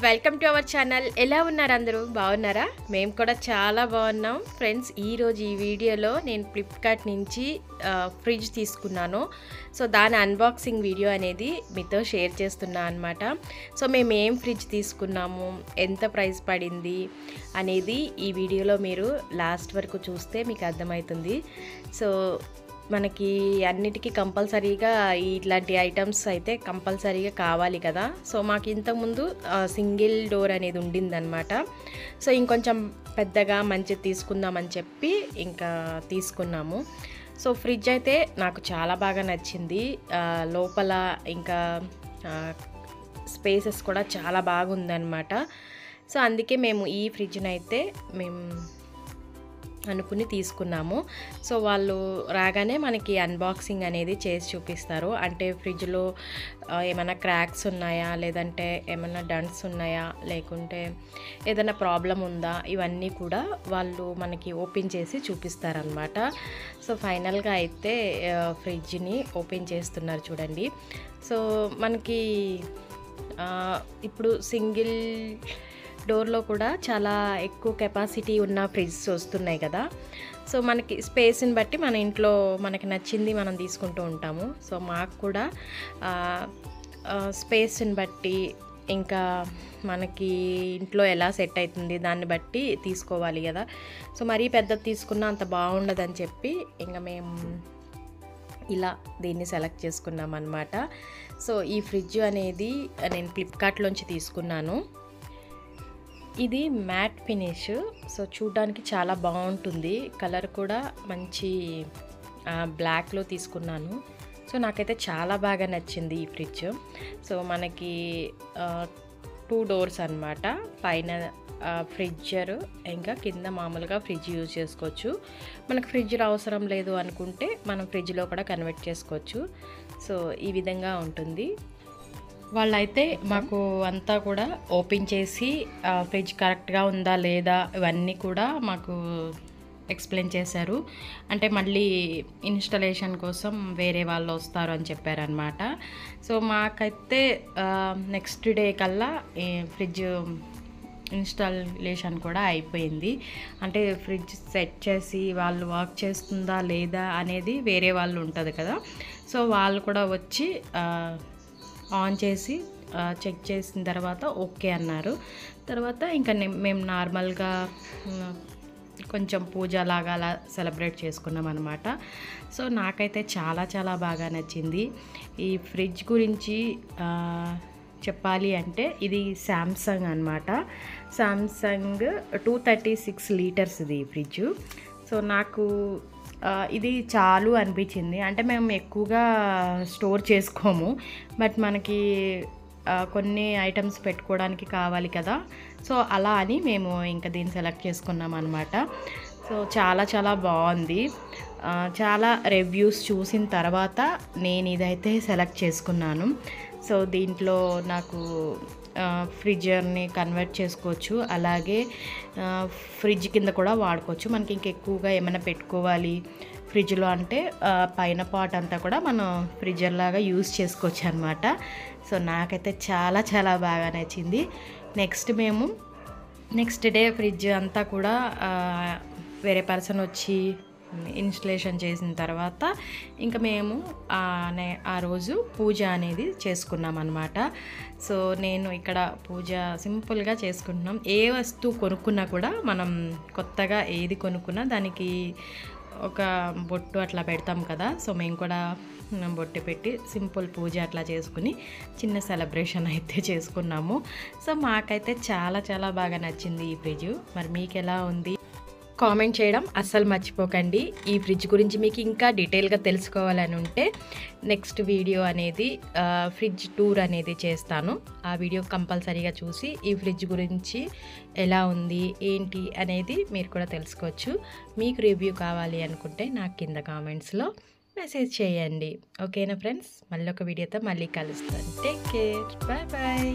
Welcome to our channel. ఎలా ఉన్నారు అందరూ? బాగున్నారా? మేము కూడా చాలా బాగున్నాం ఫ్రెండ్స్. ఈరోజు ఈ వీడియోలో నేను ఫ్లిప్కార్ట్ నుంచి ఫ్రిడ్జ్ తీసుకున్నాను. సో దాని అన్బాక్సింగ్ వీడియో అనేది మీతో షేర్ చేస్తున్నా అనమాట. సో మేము ఏం ఫ్రిడ్జ్ తీసుకున్నాము, ఎంత ప్రైస్ పడింది అనేది ఈ వీడియోలో మీరు లాస్ట్ వరకు చూస్తే మీకు అర్థమవుతుంది. సో మనకి అన్నిటికీ కంపల్సరీగా ఇట్లాంటి ఐటమ్స్ అయితే కంపల్సరీగా కావాలి కదా. సో మాకు ఇంతకుముందు సింగిల్ డోర్ అనేది ఉండిందనమాట. సో ఇంకొంచెం పెద్దగా మంచిది తీసుకుందామని చెప్పి ఇంకా తీసుకున్నాము. సో ఫ్రిడ్జ్ అయితే నాకు చాలా బాగా నచ్చింది. లోపల ఇంకా స్పేసెస్ కూడా చాలా బాగుందన్నమాట. సో అందుకే మేము ఈ ఫ్రిడ్జ్ని అయితే అనుకుని తీసుకున్నాము. సో వాళ్ళు రాగానే మనకి అన్బాక్సింగ్ అనేది చేసి చూపిస్తారు. అంటే ఫ్రిడ్జ్లో ఏమైనా క్రాక్స్ ఉన్నాయా, లేదంటే ఏమైనా డంట్స్ ఉన్నాయా, లేకుంటే ఏదైనా ప్రాబ్లం ఉందా, ఇవన్నీ కూడా వాళ్ళు మనకి ఓపెన్ చేసి చూపిస్తారనమాట. సో ఫైనల్గా అయితే ఫ్రిడ్జ్ని ఓపెన్ చేస్తున్నారు చూడండి. సో మనకి ఇప్పుడు సింగిల్ డోర్లో కూడా చాలా ఎక్కువ కెపాసిటీ ఉన్న ఫ్రిడ్జ్ వస్తున్నాయి కదా. సో మనకి స్పేస్ని బట్టి మన ఇంట్లో మనకి నచ్చింది మనం తీసుకుంటూ ఉంటాము. సో మాకు కూడా స్పేస్ని బట్టి ఇంకా మనకి ఇంట్లో ఎలా సెట్ అవుతుంది దాన్ని బట్టి తీసుకోవాలి కదా. సో మరీ పెద్దది తీసుకున్నా అంత బాగుండదని చెప్పి ఇంకా మేము ఇలా దీన్ని సెలెక్ట్ చేసుకున్నాం అన్నమాట. సో ఈ ఫ్రిడ్జ్ అనేది నేను ఫ్లిప్కార్ట్లోంచి తీసుకున్నాను. ఇది మ్యాట్ ఫినిష్. సో చూడడానికి చాలా బాగుంటుంది. కలర్ కూడా మంచి బ్లాక్లో తీసుకున్నాను. సో నాకైతే చాలా బాగా నచ్చింది ఈ ఫ్రిడ్జ్. సో మనకి 2 డోర్స్ అన్నమాట. పైన ఫ్రిడ్జర్, ఇంకా కింద మామూలుగా ఫ్రిడ్జ్ యూజ్ చేసుకోవచ్చు. మనకు ఫ్రిడ్జ్ అవసరం లేదు అనుకుంటే మనం ఫ్రిడ్జ్లో కూడా కన్వర్ట్ చేసుకోవచ్చు. సో ఈ విధంగా ఉంటుంది. వాళ్ళైతే మాకు అంతా కూడా ఓపెన్ చేసి ఫ్రిడ్జ్ కరెక్ట్గా ఉందా లేదా ఇవన్నీ కూడా మాకు ఎక్స్ప్లెయిన్ చేశారు. అంటే మళ్ళీ ఇన్స్టాలేషన్ కోసం వేరే వాళ్ళు వస్తారు అని చెప్పారనమాట. సో మాకైతే నెక్స్ట్ డే కల్లా ఫ్రిడ్జ్ ఇన్స్టాలేషన్ కూడా అయిపోయింది. అంటే ఫ్రిడ్జ్ సెట్ చేసి వాళ్ళు వర్క్ చేస్తుందా లేదా అనేది వేరే వాళ్ళు ఉంటుంది కదా. సో వాళ్ళు కూడా వచ్చి ఆన్ చేసి చెక్ చేసిన తర్వాత ఓకే అన్నారు. తర్వాత ఇంకా మేము నార్మల్గా కొంచెం పూజ లాగా అలా సెలబ్రేట్ చేసుకున్నాం అనమాట. సో నాకైతే చాలా చాలా బాగా నచ్చింది. ఈ ఫ్రిడ్జ్ గురించి చెప్పాలి అంటే ఇది శాంసంగ్ అనమాట. శాంసంగ్ 236 లీటర్స్ ఇది ఫ్రిడ్జ్. సో నాకు ఇది చాలు అనిపించింది. అంటే మేము ఎక్కువగా స్టోర్ చేసుకోము, బట్ మనకి కొన్ని ఐటమ్స్ పెట్టుకోవడానికి కావాలి కదా. సో అలా అని మేము ఇంకా దీన్ని సెలెక్ట్ చేసుకున్నాం అనమాట. సో చాలా చాలా బాగుంది. చాలా రివ్యూస్ చూసిన తర్వాత నేను ఇదైతే సెలెక్ట్ చేసుకున్నాను. సో దీంట్లో నాకు ఫ్రిడ్జర్ని కన్వర్ట్ చేసుకోవచ్చు, అలాగే ఫ్రిడ్జ్ కింద కూడా వాడుకోవచ్చు. మనకి ఇంకెక్కువగా ఏమైనా పెట్టుకోవాలి ఫ్రిడ్జ్లో అంటే పైన పాట్ అంతా కూడా మనం ఫ్రిడ్జర్ లాగా యూజ్ చేసుకోవచ్చు అనమాట. సో నాకైతే చాలా చాలా బాగా నచ్చింది. నెక్స్ట్ డే ఫ్రిడ్జ్ అంతా కూడా వేరే పర్సన్ వచ్చి ఇన్స్టలేషన్ చేసిన తర్వాత ఇంకా మేము ఆ రోజు పూజ అనేది చేసుకున్నాం అనమాట. సో నేను ఇక్కడ పూజ సింపుల్గా చేసుకుంటున్నాం. ఏ వస్తువు కొనుక్కున్నా కూడా మనం కొత్తగా ఏది కొనుక్కున్నా దానికి ఒక బొట్టు అట్లా పెడతాం కదా. సో మేము కూడా బొట్టు పెట్టి సింపుల్ పూజ అట్లా చేసుకుని చిన్న సెలబ్రేషన్ అయితే చేసుకున్నాము. సో మాకైతే చాలా చాలా బాగా నచ్చింది ఈ ఫ్రిడ్జ్. మరి మీకు ఎలా ఉంది కామెంట్ చేయడం అస్సలు మర్చిపోకండి. ఈ ఫ్రిడ్జ్ గురించి మీకు ఇంకా డీటెయిల్గా తెలుసుకోవాలని ఉంటే నెక్స్ట్ వీడియో అనేది ఫ్రిడ్జ్ టూర్ అనేది చేస్తాను. ఆ వీడియో కంపల్సరీగా చూసి ఈ ఫ్రిడ్జ్ గురించి ఎలా ఉంది ఏంటి అనేది మీరు కూడా తెలుసుకోవచ్చు. మీకు రివ్యూ కావాలి అనుకుంటే నాకు కింద కామెంట్స్లో మెసేజ్ చేయండి. ఓకేనా ఫ్రెండ్స్? మళ్ళీ ఒక వీడియోతో మళ్ళీ కలుస్తాను. Take care, bye bye.